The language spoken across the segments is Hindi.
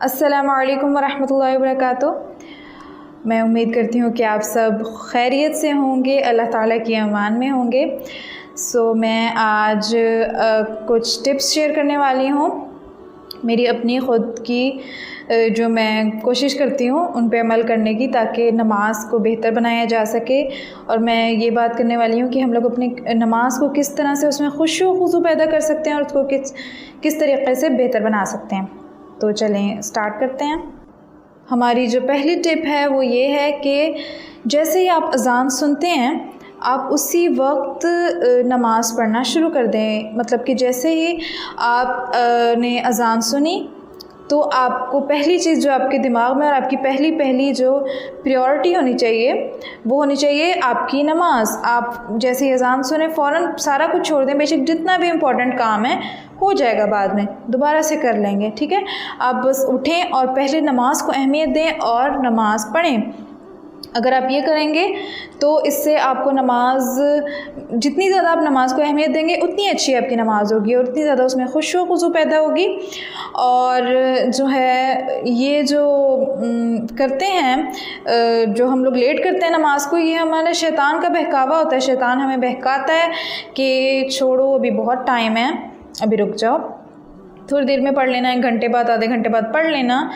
अस्सलामु अलैकुम वरहमतुल्लाहि वबरकातुहू। मैं उम्मीद करती हूँ कि आप सब खैरियत से होंगे, अल्लाह ताला की अमान में होंगे। मैं आज कुछ टिप्स शेयर करने वाली हूँ, मेरी अपनी ख़ुद की जो मैं कोशिश करती हूँ उन पे अमल करने की, ताकि नमाज को बेहतर बनाया जा सके। और मैं ये बात करने वाली हूँ कि हम लोग अपनी नमाज को किस तरह से उसमें खुशू खुजू पैदा कर सकते हैं और उसको किस तरीक़े से बेहतर बना सकते हैं। तो चलें स्टार्ट करते हैं। हमारी जो पहली टिप है वो ये है कि जैसे ही आप अज़ान सुनते हैं आप उसी वक्त नमाज़ पढ़ना शुरू कर दें। मतलब कि जैसे ही आप ने अज़ान सुनी तो आपको पहली चीज़ जो आपके दिमाग में और आपकी पहली जो प्रायोरिटी होनी चाहिए वो होनी चाहिए आपकी नमाज। आप जैसे ही अज़ान सुने फ़ौरन सारा कुछ छोड़ दें, बेशक जितना भी इम्पोर्टेंट काम है हो जाएगा, बाद में दोबारा से कर लेंगे, ठीक है। आप बस उठें और पहले नमाज को अहमियत दें और नमाज पढ़ें। अगर आप ये करेंगे तो इससे आपको नमाज, जितनी ज़्यादा आप नमाज को अहमियत देंगे उतनी अच्छी आपकी नमाज होगी और उतनी ज़्यादा उसमें खुशू खुजू पैदा होगी। और जो है ये जो करते हैं, जो हम लोग लेट करते हैं नमाज को, ये हमारे शैतान का बहकावा होता है। शैतान हमें बहकाता है कि छोड़ो अभी बहुत टाइम है, अभी रुक जाओ, थोड़ी देर में पढ़ लेना, 1 घंटे बाद, आधे घंटे बाद पढ़ लेना,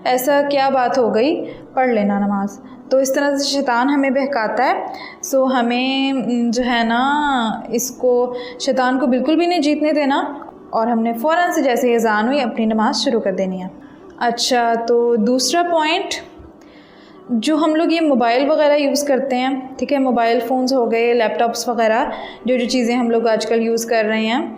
ऐसा क्या बात हो गई, पढ़ लेना नमाज। तो इस तरह से शैतान हमें बहकाता है। हमें जो है ना इसको, शैतान को बिल्कुल भी नहीं जीतने देना और हमने फ़ौरन से जैसे अज़ान हुई अपनी नमाज शुरू कर देनी है। अच्छा, तो दूसरा पॉइंट, जो हम लोग ये मोबाइल वगैरह यूज़ करते हैं, ठीक है, मोबाइल फ़ोन्स हो गए, लैपटॉप्स वगैरह, जो चीज़ें हम लोग आजकल यूज़ कर रहे हैं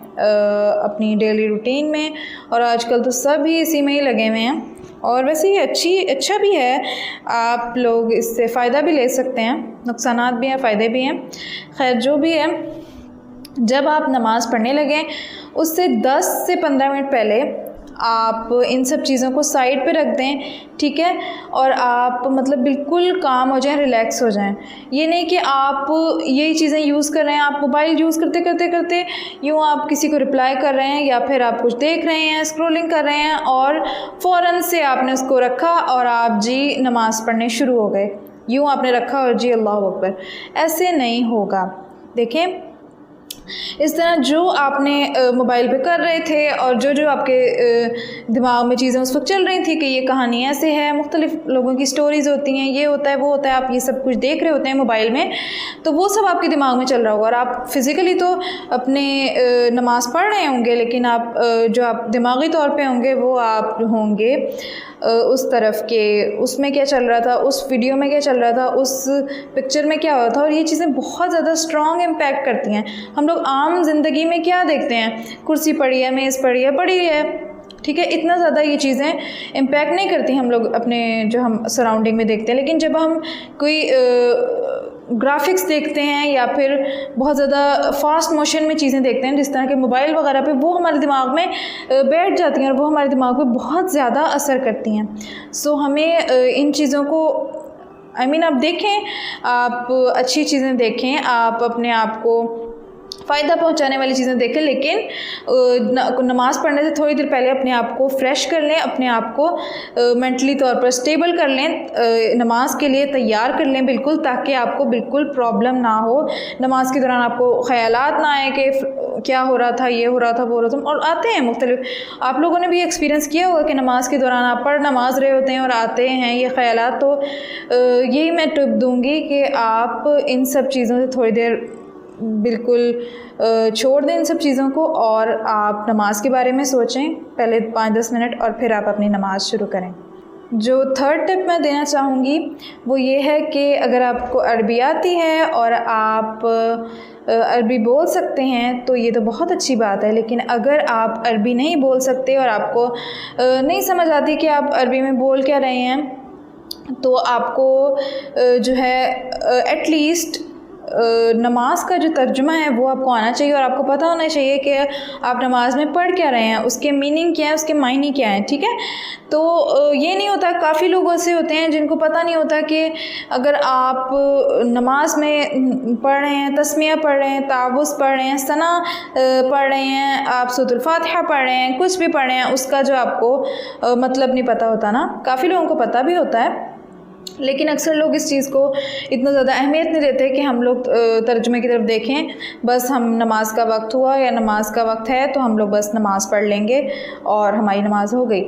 अपनी डेली रूटीन में, और आजकल तो सब ही इसी में ही लगे हुए हैं। और वैसे ये अच्छा भी है, आप लोग इससे फ़ायदा भी ले सकते हैं, नुकसानात भी हैं, फ़ायदे भी हैं। खैर जो भी है, जब आप नमाज़ पढ़ने लगें उससे 10 से 15 मिनट पहले आप इन सब चीज़ों को साइड पे रख दें, ठीक है, और आप मतलब बिल्कुल काम हो जाएं, रिलैक्स हो जाएं। ये नहीं कि आप यही चीज़ें यूज़ कर रहे हैं, आप मोबाइल यूज़ करते करते करते यूँ आप किसी को रिप्लाई कर रहे हैं या फिर आप कुछ देख रहे हैं, स्क्रॉलिंग कर रहे हैं और फ़ौरन से आपने उसको रखा और आप जी नमाज़ पढ़ने शुरू हो गए, यूँ आपने रखा और जी अल्लाहु अकबर। ऐसे नहीं होगा। देखें, इस तरह जो आपने मोबाइल पे कर रहे थे और जो आपके दिमाग में चीज़ें उस वक्त चल रही थी कि ये कहानी ऐसे है, मुख्तलिफ लोगों की स्टोरीज़ होती हैं, ये होता है वो होता है, आप ये सब कुछ देख रहे होते हैं मोबाइल में, तो वो सब आपके दिमाग में चल रहा होगा और आप फ़िज़िकली तो अपने नमाज़ पढ़ रहे होंगे, लेकिन आप जो आप दिमागी तौर पर होंगे वो आप होंगे उस तरफ के, उसमें क्या चल रहा था, उस वीडियो में क्या चल रहा था, उस पिक्चर में क्या हो रहा था। और ये चीज़ें बहुत ज़्यादा स्ट्रॉन्ग इम्पैक्ट करती हैं। हम लोग आम ज़िंदगी में क्या देखते हैं, कुर्सी पड़ी है, मेज़ पड़ी है, ठीक है, इतना ज़्यादा ये चीज़ें इम्पैक्ट नहीं करती हम लोग अपने जो हम सराउंडिंग में देखते हैं। लेकिन जब हम कोई ग्राफिक्स देखते हैं या फिर बहुत ज़्यादा फास्ट मोशन में चीज़ें देखते हैं जिस तरह के मोबाइल वगैरह पे, वो हमारे दिमाग में बैठ जाती हैं और वो हमारे दिमाग पे बहुत ज़्यादा असर करती हैं। हमें इन चीज़ों को आप देखें, आप अच्छी चीज़ें देखें, आप अपने आप को फ़ायदा पहुंचाने वाली चीज़ें देखें, लेकिन नमाज़ पढ़ने से थोड़ी देर पहले अपने आप को फ़्रेश कर लें, अपने आप को मेंटली तौर पर स्टेबल कर लें, नमाज के लिए तैयार कर लें बिल्कुल, ताकि आपको बिल्कुल प्रॉब्लम ना हो। नमाज के दौरान आपको ख़यालात ना आए कि क्या हो रहा था, ये हो रहा था, वो हो रहा था, और आते हैं मुख्तलिफ। आप लोगों ने भी एक्सपीरियंस किया होगा कि नमाज के दौरान आप पढ़ नमाज रहे होते हैं और आते हैं ये ख़यालात। तो यही मैं टिप दूँगी कि आप इन सब चीज़ों से थोड़ी देर बिल्कुल छोड़ दें इन सब चीज़ों को और आप नमाज के बारे में सोचें पहले 5-10 मिनट और फिर आप अपनी नमाज शुरू करें। जो थर्ड टिप मैं देना चाहूँगी वो ये है कि अगर आपको अरबी आती है और आप अरबी बोल सकते हैं तो ये तो बहुत अच्छी बात है। लेकिन अगर आप अरबी नहीं बोल सकते और आपको नहीं समझ आती कि आप अरबी में बोल क्या रहे हैं, तो आपको जो है एटलीस्ट नमाज का जो तर्जुमा है वो आपको आना चाहिए और आपको पता होना चाहिए कि आप नमाज में पढ़ क्या रहे हैं, उसके मीनिंग क्या है, उसके मायने क्या हैं, ठीक है। तो ये नहीं होता, काफ़ी लोग ऐसे होते हैं जिनको पता नहीं होता कि अगर आप नमाज में पढ़ रहे हैं, तस्मिया पढ़ रहे हैं, तावुज़ पढ़ रहे हैं, सना पढ़ रहे हैं, आप सूरह फातिहा पढ़ रहे हैं, कुछ भी पढ़ रहे हैं, उसका जो आपको मतलब नहीं पता होता ना। काफ़ी लोगों को पता भी होता है, लेकिन अक्सर लोग इस चीज़ को इतना ज़्यादा अहमियत नहीं देते कि हम लोग तर्जुमे की तरफ देखें। बस हम नमाज का वक्त हुआ या नमाज का वक्त है तो हम लोग बस नमाज़ पढ़ लेंगे और हमारी नमाज हो गई।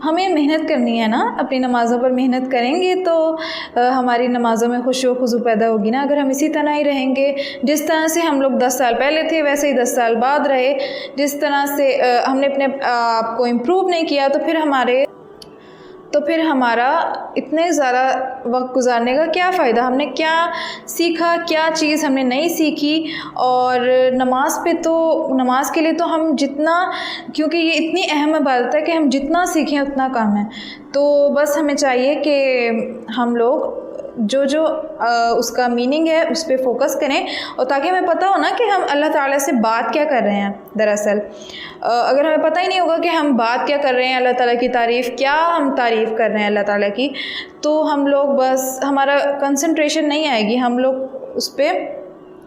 हमें मेहनत करनी है ना, अपनी नमाज़ों पर मेहनत करेंगे तो हमारी नमाज़ों में खुशू खुजू पैदा होगी ना। अगर हम इसी तरह ही रहेंगे, जिस तरह से हम लोग 10 साल पहले थे वैसे ही 10 साल बाद रहे, जिस तरह से हमने अपने आप को इम्प्रूव नहीं किया, तो फिर हमारा इतने ज़्यादा वक्त गुजारने का क्या फ़ायदा। हमने क्या सीखा, क्या चीज़ हमने नहीं सीखी। और नमाज के लिए तो हम जितना, क्योंकि ये इतनी अहम इबादत है कि हम जितना सीखें उतना कम है। तो बस हमें चाहिए कि हम लोग जो उसका मीनिंग है उस पर फ़ोकस करें, और ताकि हमें पता हो ना कि हम अल्लाह ताला से बात क्या कर रहे हैं। दरअसल अगर हमें पता ही नहीं होगा कि हम बात क्या कर रहे हैं, अल्लाह ताला की तारीफ़ क्या हम तारीफ़ कर रहे हैं अल्लाह ताला की, तो हम लोग बस, हमारा कंसंट्रेशन नहीं आएगी, हम लोग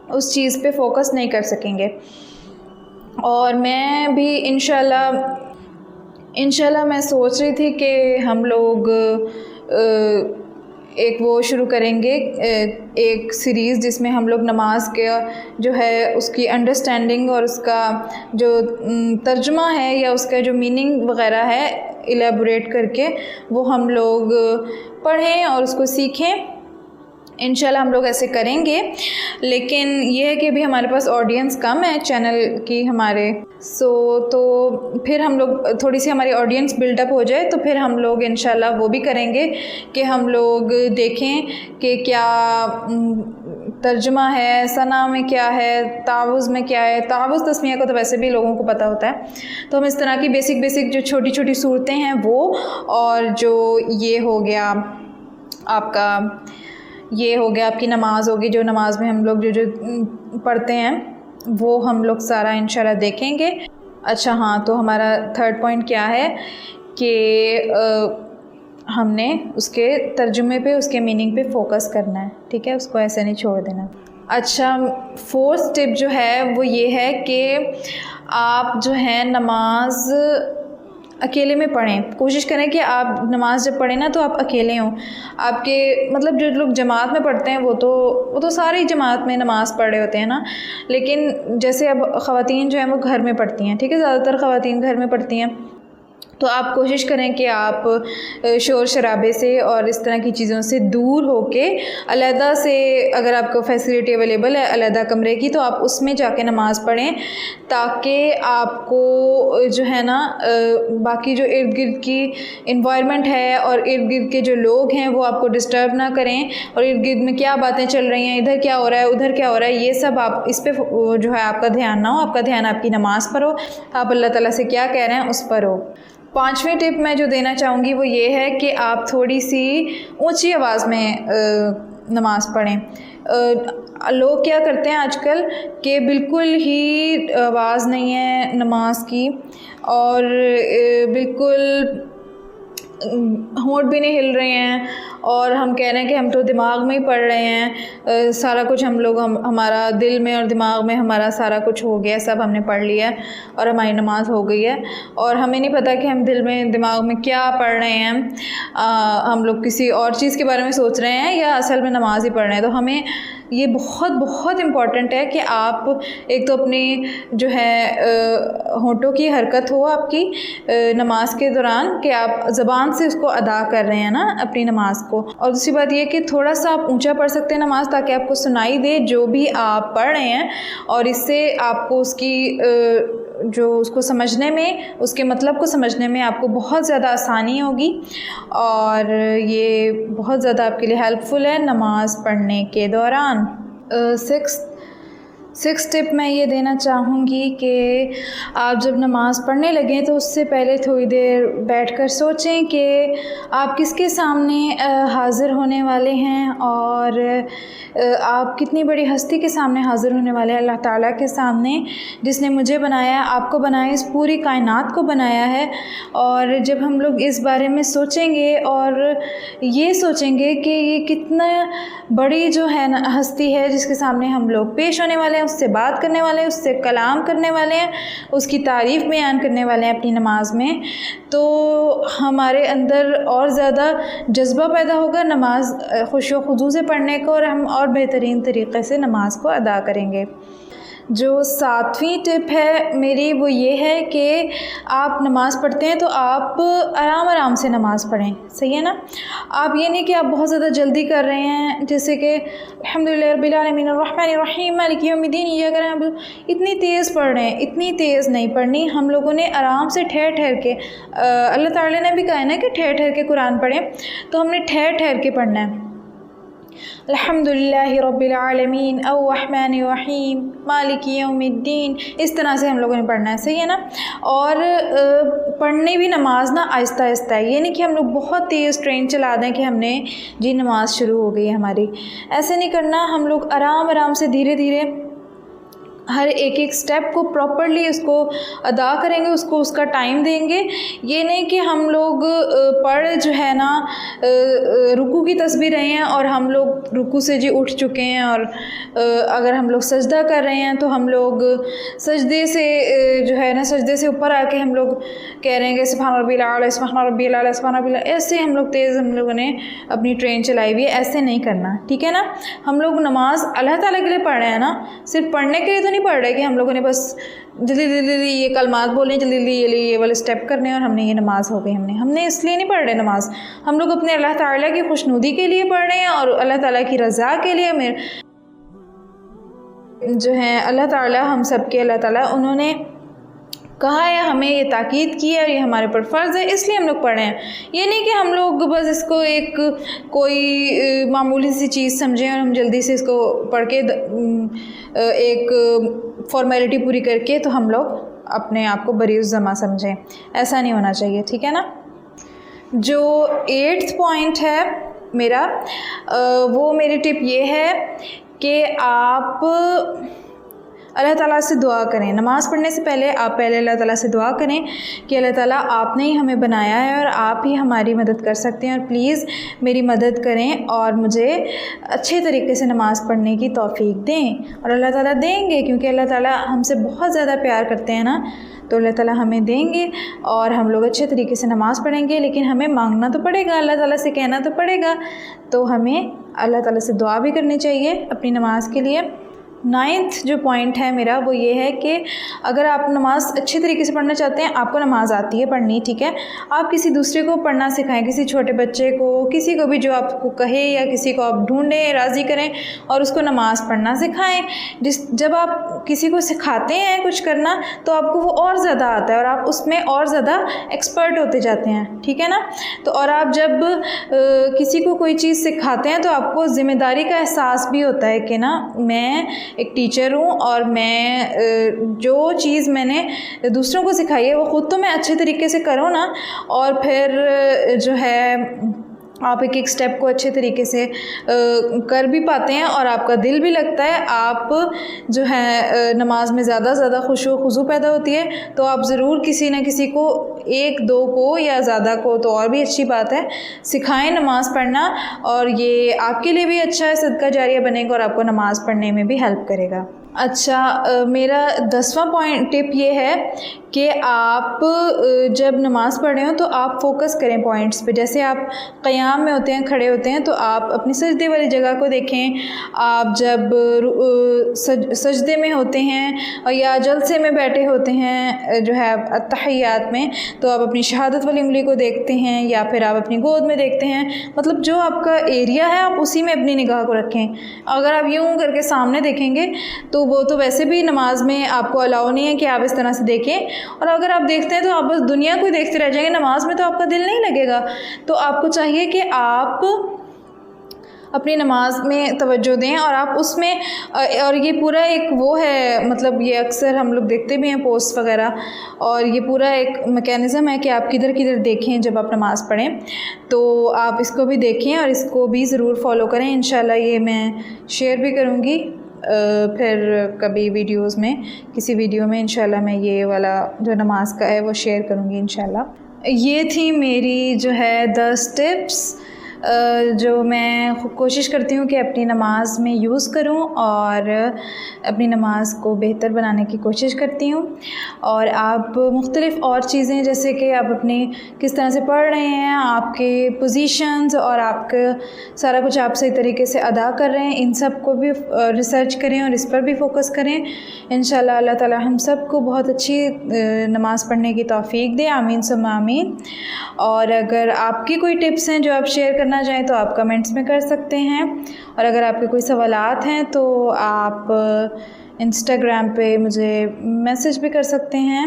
उस चीज़ पे फ़ोकस नहीं कर सकेंगे। और मैं भी इंशाल्लाह मैं सोच रही थी कि हम लोग एक वो शुरू करेंगे, एक सीरीज़ जिसमें हम लोग नमाज के जो है उसकी अंडरस्टैंडिंग और उसका जो तर्जुमा है या उसका जो मीनिंग वग़ैरह है इलेबोरेट करके वो हम लोग पढ़ें और उसको सीखें। इंशाल्लाह हम लोग ऐसे करेंगे, लेकिन ये है कि अभी हमारे पास ऑडियंस कम है चैनल की हमारे, तो फिर हम लोग थोड़ी सी हमारी ऑडियंस बिल्डअप हो जाए तो फिर हम लोग इंशाल्लाह वो भी करेंगे कि हम लोग देखें कि क्या तर्जुमा है, सना में क्या है, तावुज़ में क्या है। तावुज़ तस्मिया को तो वैसे भी लोगों को पता होता है, तो हम इस तरह की बेसिक जो छोटी छोटी सूरतें हैं वो, और जो ये हो गया आपकी नमाज़ होगी, जो नमाज में हम लोग जो पढ़ते हैं वो हम लोग सारा इंशाल्लाह देखेंगे। अच्छा हाँ, तो हमारा थर्ड पॉइंट क्या है कि हमने उसके तर्जुमे पे, उसके मीनिंग पे फ़ोकस करना है, ठीक है, उसको ऐसे नहीं छोड़ देना। अच्छा, फोर्थ टिप जो है वो ये है कि आप जो है नमाज अकेले में पढ़ें। कोशिश करें कि आप नमाज जब पढ़ें ना तो आप अकेले हों। आपके मतलब जो लोग जमात में पढ़ते हैं वो तो सारी जमात में नमाज़ पढ़ रहे होते हैं ना, लेकिन जैसे अब ख़वातीन जो हैं वो घर में पढ़ती हैं, ठीक है, ज़्यादातर ख़वातीन घर में पढ़ती हैं, तो आप कोशिश करें कि आप शोर शराबे से और इस तरह की चीज़ों से दूर होके अलहदा से, अगर आपको फैसिलिटी अवेलेबल है अलहदा कमरे की, तो आप उसमें जाके नमाज़ पढ़ें, ताकि आपको जो है ना बाकी जो इर्द गिर्द की इन्वायरमेंट है और इर्द गिर्द के जो लोग हैं वो आपको डिस्टर्ब ना करें, और इर्द गिर्द में क्या बातें चल रही हैं, इधर क्या हो रहा है, उधर क्या हो रहा है, ये सब आप इस पर जो है आपका ध्यान ना हो। आपका ध्यान आपकी नमाज़ पर हो, आप अल्लाह ताला से क्या कह रहे हैं उस पर हो। पांचवी टिप मैं जो देना चाहूँगी वो ये है कि आप थोड़ी सी ऊंची आवाज़ में नमाज़ पढ़ें। लोग क्या करते हैं आजकल कि बिल्कुल ही आवाज़ नहीं है नमाज की, और बिल्कुल होंठ भी नहीं हिल रहे हैं, और हम कह रहे हैं कि हम तो दिमाग में ही पढ़ रहे हैं, सारा कुछ हमारा दिल में और दिमाग में हमारा सारा कुछ हो गया, सब हमने पढ़ लिया है और हमारी नमाज़ हो गई है, और हमें नहीं पता कि हम दिल में दिमाग में क्या पढ़ रहे हैं। हम लोग किसी और चीज़ के बारे में सोच रहे हैं या असल में नमाज ही पढ़ रहे हैं। तो हमें ये बहुत बहुत इम्पॉर्टेंट है कि आप एक तो अपनी जो है होंठों की हरकत हो आपकी नमाज के दौरान, कि आप ज़बान से उसको अदा कर रहे हैं ना अपनी नमाज को। और दूसरी बात ये कि थोड़ा सा आप ऊंचा पढ़ सकते हैं नमाज, ताकि आपको सुनाई दे जो भी आप पढ़ रहे हैं, और इससे आपको जो उसको समझने में, उसके मतलब को समझने में आपको बहुत ज़्यादा आसानी होगी, और ये बहुत ज़्यादा आपके लिए हेल्पफुल है नमाज़ पढ़ने के दौरान। सिक्स टिप मैं ये देना चाहूँगी कि आप जब नमाज़ पढ़ने लगें तो उससे पहले थोड़ी देर बैठकर सोचें कि आप किसके सामने हाज़िर होने वाले हैं और आप कितनी बड़ी हस्ती के सामने हाज़िर होने वाले हैं। अल्लाह ताला के सामने, जिसने मुझे बनाया, आपको बनाया, इस पूरी कायनात को बनाया है। और जब हम लोग इस बारे में सोचेंगे और ये सोचेंगे कि ये कितना बड़ी जो है ना हस्ती है जिसके सामने हम लोग पेश होने वाले हैं, उससे बात करने वाले हैं, उससे कलाम करने वाले हैं, उसकी तारीफ़ बयान करने वाले हैं अपनी नमाज में, तो हमारे अंदर और ज़्यादा जज्बा पैदा होगा नमाज खुशू खुजू से पढ़ने को, और हम और बेहतरीन तरीक़े से नमाज को अदा करेंगे। जो सातवीं टिप है मेरी वो ये है कि आप नमाज़ पढ़ते हैं तो आप आराम आराम से नमाज़ पढ़ें, सही है ना। आप ये नहीं कि आप बहुत ज़्यादा जल्दी कर रहे हैं, जैसे कि अल्हम्दुलिल्लाह रब्बिल आलमीन अर्रहमानिर रहीम मालिकी यौमिद्दीन इय्याका नअबुदु, इतनी तेज़ पढ़ रहे हैं, इतनी तेज़ नहीं पढ़नी। हम लोगों ने आराम से ठहर ठहर के, अल्लाह ताला ने भी कहा है ना कि ठहर ठहर के कुरान पढ़ें, तो हमने ठहर ठहर के पढ़ना है। अल्हम्दुलिल्लाहि रब्बिल आलमीन अर्रहमानिर रहीम मालिकी यौमिद्दीन, इस तरह से हम लोगों ने पढ़ना है, सही है ना। और पढ़नी भी नमाज ना आहिस्ता आहिस्ता है, ये नहीं कि हम लोग बहुत तेज़ ट्रेन चला दें कि हमने जी नमाज शुरू हो गई है हमारी, ऐसे नहीं करना। हम लोग आराम आराम से धीरे धीरे हर एक एक स्टेप को प्रॉपरली उसको अदा करेंगे, उसको उसका टाइम देंगे। ये नहीं कि हम लोग पढ़ जो है ना रुकू की तस्बीह रहे हैं और हम लोग रुकू से जी उठ चुके हैं, और अगर हम लोग सजदा कर रहे हैं तो हम लोग सजदे से जो है ना सजदे से ऊपर आके हम लोग कह रहे हैं कि सुभान रब्बिल आला, सुभान रब्बिल आला, सुभान रब्बिल आला, ऐसे हम लोग तेज़ हम लोगों ने अपनी ट्रेन चलाई हुई है, ऐसे नहीं करना, ठीक है ना। हम लोग नमाज अल्लाह ताला के लिए पढ़ रहे हैं ना, सिर्फ पढ़ने के लिए तो नहीं पढ़ रहे कि हम लोगों ने बस जल्दी जल्दी ये कलमात बोले, जल्दी जल्दी ये वाले स्टेप करने और हमने ये नमाज हो गई। हमने इसलिए नहीं पढ़ रहे नमाज, हम लोग अपने अल्लाह ताला की खुशनुदी के लिए पढ़ रहे हैं और अल्लाह ताला की रज़ा के लिए। मेरे जो है अल्लाह ताला हम सब के अल्लाह ताला उन्होंने कहा है, हमें ये ताकीद की है और ये हमारे ऊपर फ़र्ज़ है, इसलिए हम लोग पढ़ रहे हैं। ये नहीं कि हम लोग बस इसको एक कोई मामूली सी चीज़ समझें और हम जल्दी से इसको पढ़ के एक फॉर्मेलिटी पूरी करके तो हम लोग अपने आप को बरीउज़ ज़मा समझें, ऐसा नहीं होना चाहिए, ठीक है ना। जो 8th पॉइंट है मेरा, वो मेरी टिप ये है कि आप अल्लाह ताला से दुआ करें। नमाज़ पढ़ने से पहले आप पहले अल्लाह ताला से दुआ करें कि अल्लाह ताला आपने ही हमें बनाया है और आप ही हमारी मदद कर सकते हैं, और प्लीज़ मेरी मदद करें और मुझे अच्छे तरीके से नमाज़ पढ़ने की तौफ़ीक दें। और अल्लाह ताला देंगे, क्योंकि अल्लाह ताला हमसे बहुत ज़्यादा प्यार करते हैं ना, तो अल्लाह ताला हमें देंगे और हम लोग अच्छे तरीके से नमाज़ पढ़ेंगे। लेकिन हमें मांगना तो पड़ेगा, अल्लाह ताला से कहना तो पड़ेगा, तो हमें अल्लाह ताला से दुआ भी करनी चाहिए अपनी नमाज के लिए। 9th जो पॉइंट है मेरा वो ये है कि अगर आप नमाज़ अच्छे तरीके से पढ़ना चाहते हैं, आपको नमाज़ आती है पढ़नी, ठीक है, आप किसी दूसरे को पढ़ना सिखाएं, किसी छोटे बच्चे को, किसी को भी जो आपको कहे, या किसी को आप ढूंढें, राज़ी करें और उसको नमाज़ पढ़ना सिखाएं। जब आप किसी को सिखाते हैं कुछ करना तो आपको वो और ज़्यादा आता है और आप उसमें और ज़्यादा एक्सपर्ट होते जाते हैं, ठीक है ना। तो और आप जब किसी को कोई चीज़ सिखाते हैं तो आपको ज़िम्मेदारी का एहसास भी होता है कि ना मैं एक टीचर हूँ और मैं जो चीज़ मैंने दूसरों को सिखाई है वो ख़ुद तो मैं अच्छे तरीके से करूँ ना, और फिर जो है आप एक एक स्टेप को अच्छे तरीके से कर भी पाते हैं और आपका दिल भी लगता है, आप जो है नमाज में ज़्यादा खुशू खुजू पैदा होती है। तो आप ज़रूर किसी न किसी को, एक दो को या ज़्यादा को तो और भी अच्छी बात है, सिखाएं नमाज़ पढ़ना, और ये आपके लिए भी अच्छा है, सदका जारिया बनेगा और आपको नमाज़ पढ़ने में भी हेल्प करेगा। अच्छा, मेरा 10वां टिप ये है कि आप जब नमाज़ पढ़ रहे हो तो आप फ़ोकस करें पॉइंट्स पे। जैसे आप क़याम में होते हैं, खड़े होते हैं, तो आप अपनी सजदे वाली जगह को देखें। आप जब सजदे में होते हैं और या जलसे में बैठे होते हैं जो है अत्तहियात में, तो आप अपनी शहादत वाली उंगली को देखते हैं या फिर आप अपनी गोद में देखते हैं। मतलब जो आपका एरिया है आप उसी में अपनी निगाह को रखें। अगर आप यूँ करके सामने देखेंगे तो वो तो वैसे भी नमाज में आपको अलाउ नहीं है कि आप इस तरह से देखें, और अगर आप देखते हैं तो आप बस दुनिया को देखते रह जाएंगे, नमाज में तो आपका दिल नहीं लगेगा। तो आपको चाहिए कि आप अपनी नमाज में तवज्जो दें और आप उसमें और ये पूरा एक वो है, मतलब ये अक्सर हम लोग देखते भी हैं पोस्ट वगैरह, और ये पूरा एक मैकेनिज़्म है कि आप किधर किधर देखें जब आप नमाज़ पढ़ें, तो आप इसको भी देखें और इसको भी ज़रूर फॉलो करें। इंशाल्लाह ये मैं शेयर भी करूँगी फिर कभी वीडियोस में, किसी वीडियो में इंशाल्लाह मैं ये वाला जो नमाज का है वो शेयर करूँगी इंशाल्लाह। ये थी मेरी जो है 10 टिप्स जो मैं कोशिश करती हूँ कि अपनी नमाज में यूज़ करूँ और अपनी नमाज को बेहतर बनाने की कोशिश करती हूँ। और आप मुख्तलिफ़ और चीज़ें, जैसे कि आप अपनी किस तरह से पढ़ रहे हैं, आपके पोजीशंस और आपका सारा कुछ आप सही तरीके से अदा कर रहे हैं, इन सब को भी रिसर्च करें और इस पर भी फ़ोकस करें। इंशाल्लाह अल्लाह ताला हम सब को बहुत अच्छी नमाज़ पढ़ने की तौफ़ीक दे, आमीन सुम्मा आमीन। और अगर आपकी कोई टिप्स हैं जो आप शेयर करना चाहें तो आप कमेंट्स में कर सकते हैं, और अगर आपके कोई सवालात हैं तो आप इंस्टाग्राम पे मुझे मैसेज भी कर सकते हैं।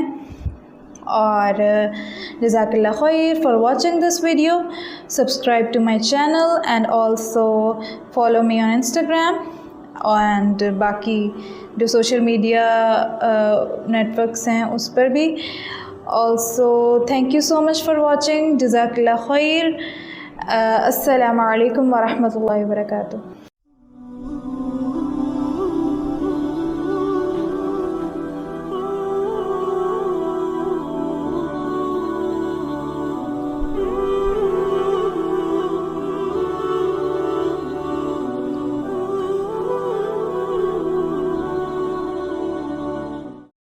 और जज़ाकल्लाह खैर for watching this video, subscribe to my channel and also follow me on Instagram and बाकी जो सोशल मीडिया नेटवर्क्स हैं उस पर भी। Also thank you so much for watching, जज़ाकल्लाह खैर। अस्सलामु अलैकुम वरहमतुल्लाहि वबरकातुहू।